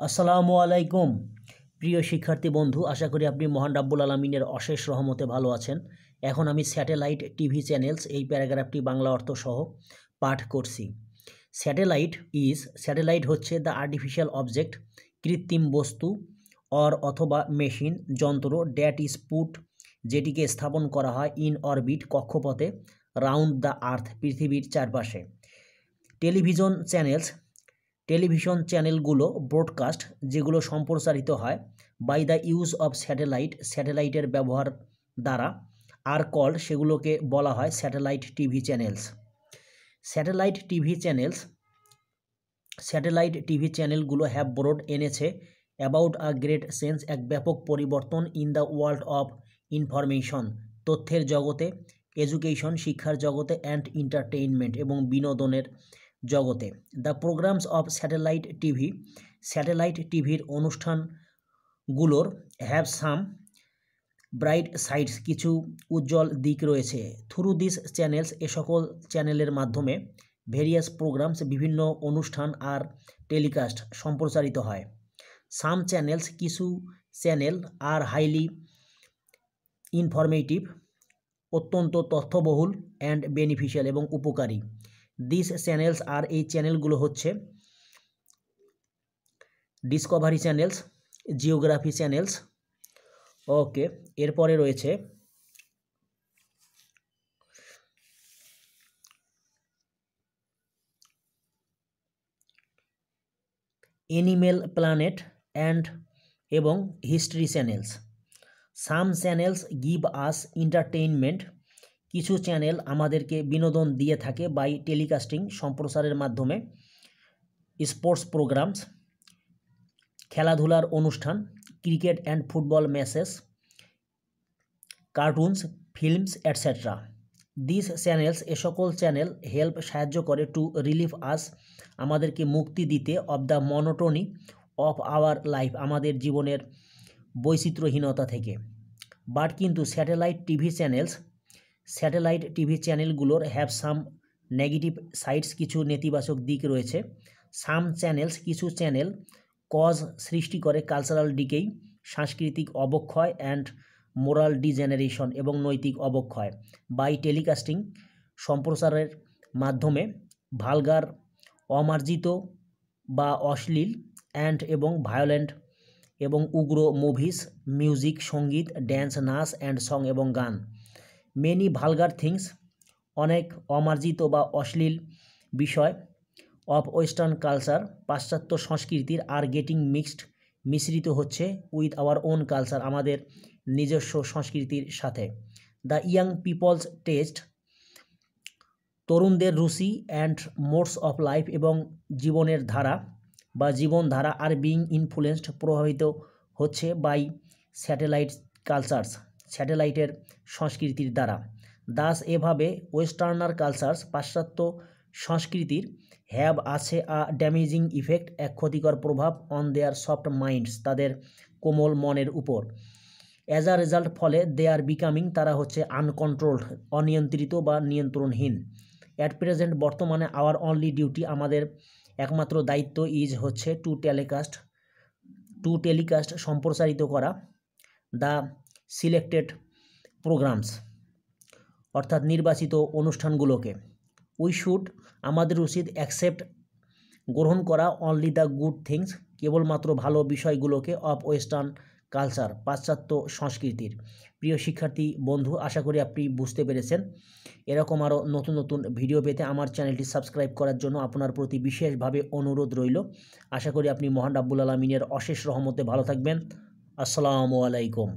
আসসালামু আলাইকুম প্রিয় শিক্ষার্থী বন্ধু, আশা করি আপনি মহান রাব্বুল আলামিনের অশেষ রহমতে ভালো আছেন। এখন আমি স্যাটেলাইট টিভি চ্যানেলস এই প্যারাগ্রাফটি বাংলা অর্থ সহ পাঠ করছি। স্যাটেলাইট হচ্ছে দ্য আর্টিফিশিয়াল অবজেক্ট, কৃত্রিম বস্তু অথবা মেশিন যন্ত্র ড্যাট ইজ পুট, যেটিকে স্থাপন করা হয় ইন অরবিট কক্ষপথে, রাউন্ড দ্য আর্থ পৃথিবীর চারপাশে। টেলিভিশন চ্যানেলগুলো ব্রডকাস্ট, যেগুলো সম্প্রচারিত হয় বাই দ্য ইউজ অফ স্যাটেলাইটের ব্যবহার দ্বারা, আর কল্ড, সেগুলোকে বলা হয় satellite TV channels. Satellite TV চ্যানেলগুলো হ্যাভ ব্রড এনেছে অ্যাবাউট আ গ্রেট চেঞ্জ, এক ব্যাপক পরিবর্তন, in the world of information, তথ্যের জগতে, এডুকেশন, শিক্ষার জগতে, অ্যান্ড এন্টারটেইনমেন্ট, এবং বিনোদনের জগতে। দ্য প্রোগ্রামস অফ স্যাটেলাইট টিভির অনুষ্ঠানগুলোর হ্যাভ সাম ব্রাইট সাইডস, কিছু উজ্জ্বল দিক রয়েছে। থ্রু দিস চ্যানেলস, এ সকল চ্যানেলের মাধ্যমে, ভেরিয়াস প্রোগ্রামস, বিভিন্ন অনুষ্ঠান আর টেলিকাস্ট সম্প্রচারিত হয়। সাম চ্যানেলস, কিছু চ্যানেল, আর হাইলি ইনফরমেটিভ, অত্যন্ত তথ্যবহুল, অ্যান্ড বেনিফিশিয়াল, এবং উপকারী। দিস চ্যানেলস আর, এই চ্যানেলগুলো হচ্ছে ডিসকভারি চ্যানেলস, জিওগ্রাফি চ্যানেলস। ওকে, এরপরে রয়েছে এনিম্যাল প্ল্যানেট এবং হিস্ট্রি চ্যানেলস। সাম চ্যানেলস গিভ আস এন্টারটেইনমেন্ট, কিছু চ্যানেল আমাদেরকে বিনোদন দিয়ে থাকে বাই টেলিকাস্টিং, সম্প্রচারের মাধ্যমে। স্পোর্টস প্রোগ্রামস, খেলাধুলার অনুষ্ঠান, cricket and football matches, cartoons, films, etcetera. This channels, এ সকল চ্যানেল, হেল্প, সাহায্য করে, টু রিলিভ আস, আমাদেরকে মুক্তি দিতে, of the monotony of our life, আমাদের জীবনের বৈচিত্র্যহীনতা থেকে। বাট কিন্তু স্যাটেলাইট টিভি চ্যানেলগুলোর হ্যাভ সাম নেগেটিভ সাইডস, কিছু নেতিবাচক দিক রয়েছে। সাম চ্যানেলস, কিছু চ্যানেল, কজ, সৃষ্টি করে, কালচারাল ডিকেই, সাংস্কৃতিক অবক্ষয়, অ্যান্ড মোরাল ডিজেনারেশন, এবং নৈতিক অবক্ষয়, বাই টেলিকাস্টিং, সম্প্রচারের মাধ্যমে, ভালগার, অমার্জিত বা অশ্লীল, এবং ভায়োলেন্ট এবং উগ্র, মুভিস, মিউজিক, সঙ্গীত, ড্যান্স, নাচ অ্যান্ড সং, এবং গান। মেনি ভালগার থিংস, অনেক অমার্জিত বা অশ্লীল বিষয়, অফ ওয়েস্টার্ন কালচার, পাশ্চাত্য সংস্কৃতির, আর গেটিং মিশ্রিত হচ্ছে, উইথ আওয়ার ওন কালচার, আমাদের নিজস্ব সংস্কৃতির সাথে। দ্য ইয়াং পিপলস টেস্ট, তরুণদের রুচি, অ্যান্ড মোডস অফ লাইফ, এবং জীবনধারা, আর বিং ইনফ্লুয়েন্সড, প্রভাবিত হচ্ছে, বাই স্যাটেলাইট কালচার্স, স্যাটেলাইটের সংস্কৃতির দ্বারা। দাস, এভাবে, ওয়েস্টার্নার কালচার্স, পাশ্চাত্য সংস্কৃতির, হ্যাভ, আছে, আ ড্যামেজিং ইফেক্ট, এক ক্ষতিকর প্রভাব, অন দেয়ার সফট মাইন্ডস, তাদের কোমল মনের উপর। অ্যাজ আ রেজাল্ট, ফলে, দে আর বিকামিং, তারা হচ্ছে আনকন্ট্রোলড, অনিয়ন্ত্রিত বা নিয়ন্ত্রণহীন। অ্যাট প্রেজেন্ট, বর্তমানে, আওয়ার অনলি ডিউটি, আমাদের একমাত্র দায়িত্ব, ইজ, হচ্ছে, টু টেলিকাস্ট, সম্প্রচারিত করা, দ্য সিলেক্টেড প্রোগ্রামস, অর্থাৎ নির্বাচিত অনুষ্ঠানগুলোকে। উই শুড, আমাদের উচিত, অ্যাকসেপ্ট, গ্রহণ করা, অনলি দ্য গুড থিংস, কেবলমাত্র ভালো বিষয়গুলোকে, অফ ওয়েস্টার্ন কালচার, পাশ্চাত্য সংস্কৃতির। প্রিয় শিক্ষার্থী বন্ধু, আশা করি আপনি বুঝতে পেরেছেন। এরকম আরও নতুন নতুন ভিডিও পেতে আমার চ্যানেলটি সাবস্ক্রাইব করার জন্য আপনার প্রতি বিশেষভাবে অনুরোধ রইল। আশা করি আপনি মহান রাব্বুল আলামিনের অশেষ রহমতে ভালো থাকবেন। আসসালামু আলাইকুম।